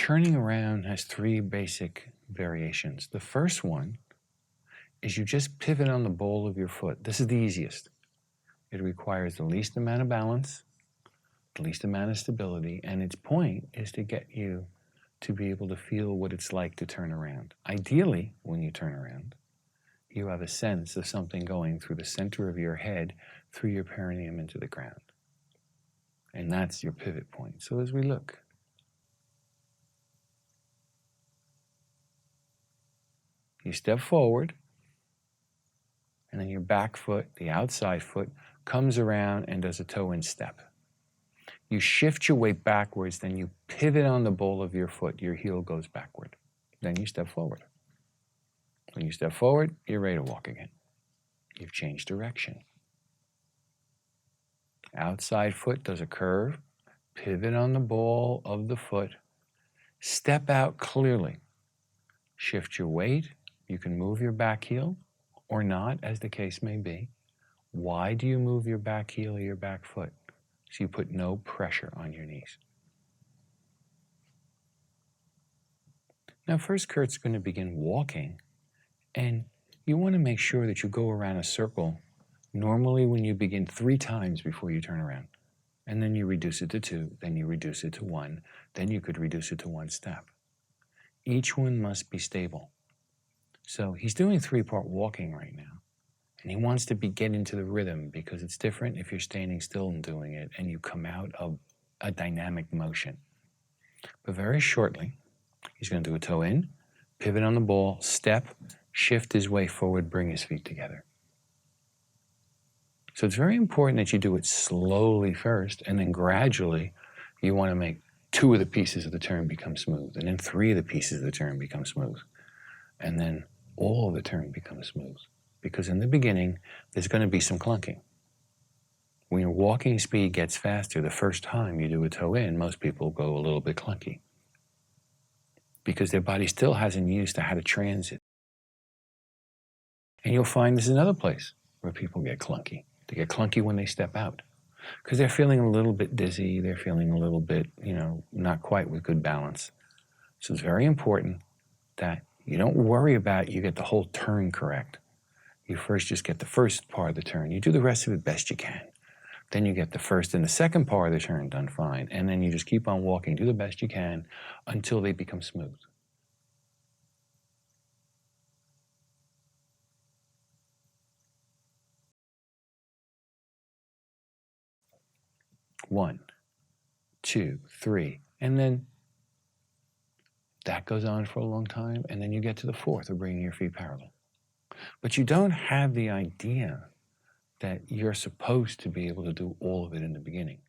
Turning around has three basic variations. The first one is you just pivot on the ball of your foot. This is the easiest. It requires the least amount of balance, the least amount of stability, and its point is to get you to be able to feel what it's like to turn around. Ideally, when you turn around, you have a sense of something going through the center of your head, through your perineum into the ground. And that's your pivot point. So as we look, you step forward, and then your back foot, the outside foot, comes around and does a toe-in step. You shift your weight backwards, then you pivot on the ball of your foot, your heel goes backward. Then you step forward. When you step forward, you're ready to walk again. You've changed direction. Outside foot does a curve, pivot on the ball of the foot, step out clearly. Shift your weight. You can move your back heel or not, as the case may be. Why do you move your back heel or your back foot? So you put no pressure on your knees. Now first Kurt's going to begin walking, and you want to make sure that you go around a circle normally when you begin 3 times before you turn around. And then you reduce it to 2, then you reduce it to 1, then you could reduce it to 1 step. Each one must be stable. So he's doing 3-part walking right now. And he wants to get into the rhythm, because it's different if you're standing still and doing it and you come out of a dynamic motion. But very shortly, he's going to do a toe in, pivot on the ball, step, shift his way forward, bring his feet together. So it's very important that you do it slowly first, and then gradually you want to make 2 of the pieces of the turn become smooth, and then 3 of the pieces of the turn become smooth, and then all of the turn becomes smooth. Because in the beginning, there's going to be some clunking. When your walking speed gets faster, the first time you do a toe in, most people go a little bit clunky, because their body still hasn't used to how to transit. And you'll find this is another place where people get clunky. They get clunky when they step out, because they're feeling a little bit dizzy, they're feeling a little bit, not quite with good balance. So it's very important that you don't worry about you get the whole turn correct. You first just get the first part of the turn. You do the rest of it best you can. Then you get the first and the second part of the turn done fine. And then you just keep on walking, do the best you can until they become smooth. One, 2, 3, and then that goes on for a long time, and then you get to the 4th of bringing your feet parallel. But you don't have the idea that you're supposed to be able to do all of it in the beginning.